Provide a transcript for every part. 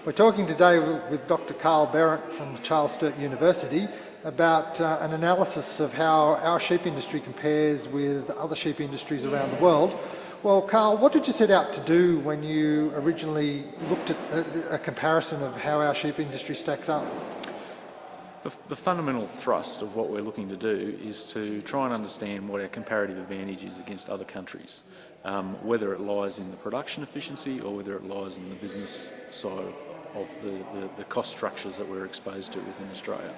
We're talking today with Dr. Karl Behrendt from Charles Sturt University about an analysis of how our sheep industry compares with other sheep industries around the world. Well, Karl, what did you set out to do when you originally looked at a comparison of how our sheep industry stacks up? The fundamental thrust of what we're looking to do is to try and understand what our comparative advantage is against other countries, whether it lies in the production efficiency or whether it lies in the business side of the cost structures that we're exposed to within Australia.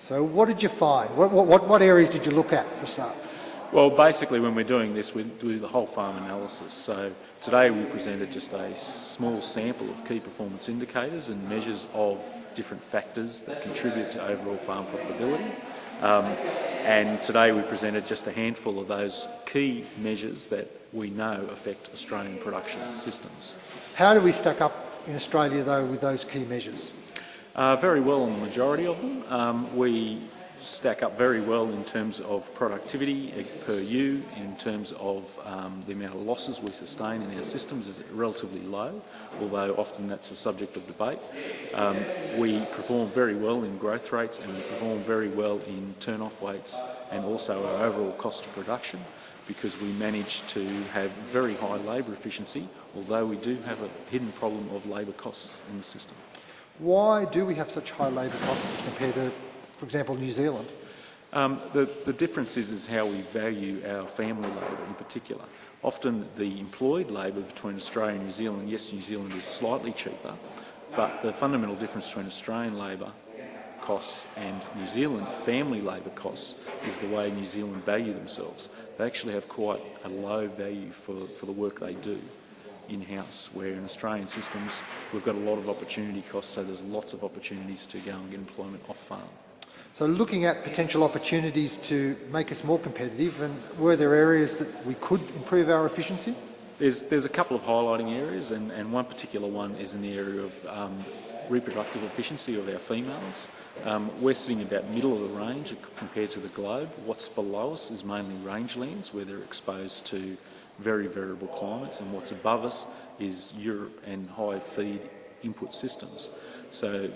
So what did you find? What areas did you look at for a start? Well, basically when we're doing this, we do the whole farm analysis. So today we presented just a small sample of key performance indicators and measures of different factors that contribute to overall farm profitability. And today we presented just a handful of those key measures that we know affect Australian production systems. How do we stack up in Australia though with those key measures? Very well on the majority of them. We stack up very well in terms of productivity per ewe, in terms of the amount of losses we sustain in our systems is relatively low, although often that's a subject of debate. We perform very well in growth rates and we perform very well in turn-off weights and also our overall cost of production, because we manage to have very high labour efficiency, although we do have a hidden problem of labour costs in the system. Why do we have such high labour costs compared to, for example, New Zealand? The difference is how we value our family labour in particular. Often the employed labour between Australia and New Zealand, yes, New Zealand is slightly cheaper, but the fundamental difference between Australian labour costs and New Zealand family labour costs is the way New Zealand value themselves. They actually have quite a low value for the work they do in-house, where in Australian systems we've got a lot of opportunity costs, so there's lots of opportunities to go and get employment off-farm. So looking at potential opportunities to make us more competitive, and were there areas that we could improve our efficiency? There's a couple of highlighting areas, and one particular one is in the area of reproductive efficiency of our females. We're sitting about middle of the range compared to the globe. What's below us is mainly rangelands, where they're exposed to very variable climates, and what's above us is Europe and high feed input systems. So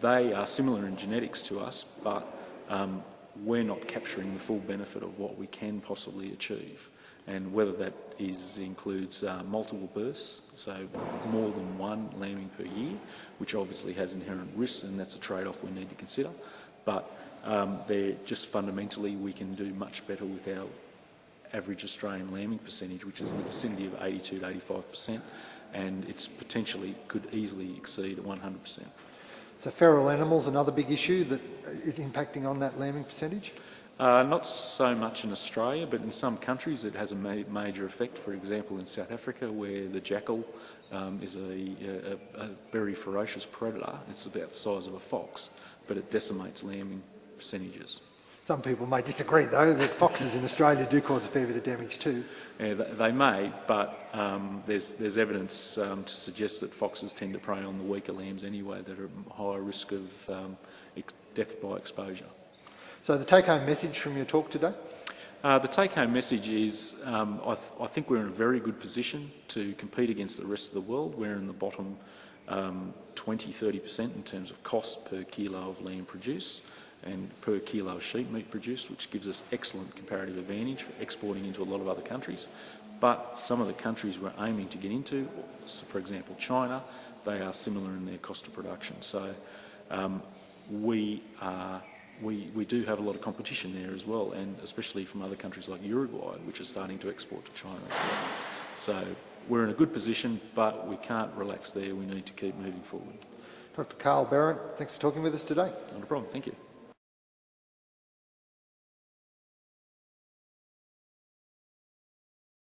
they are similar in genetics to us, but we're not capturing the full benefit of what we can possibly achieve. And whether that includes multiple births, so more than one lambing per year, which obviously has inherent risks, and that's a trade-off we need to consider. But they're just fundamentally, we can do much better with our average Australian lambing percentage, which is in the vicinity of 82 to 85%, and it's potentially could easily exceed 100%. So feral animals, another big issue that is impacting on that lambing percentage? Not so much in Australia, but in some countries it has a major effect. For example, in South Africa, where the jackal is a very ferocious predator. It's about the size of a fox, but it decimates lambing percentages. Some people may disagree though, that foxes in Australia do cause a fair bit of damage too. Yeah, they may, but there's evidence to suggest that foxes tend to prey on the weaker lambs anyway that are at higher risk of death by exposure. So the take-home message from your talk today? The take-home message is I think we're in a very good position to compete against the rest of the world. We're in the bottom 20-30% in terms of cost per kilo of lamb produced and per kilo of sheep meat produced, which gives us excellent comparative advantage for exporting into a lot of other countries. But some of the countries we're aiming to get into, for example China, they are similar in their cost of production. So we do have a lot of competition there as well, and especially from other countries like Uruguay, which are starting to export to China as well. So we're in a good position, but we can't relax there. We need to keep moving forward. Dr. Karl Behrendt, thanks for talking with us today. Not a problem, thank you.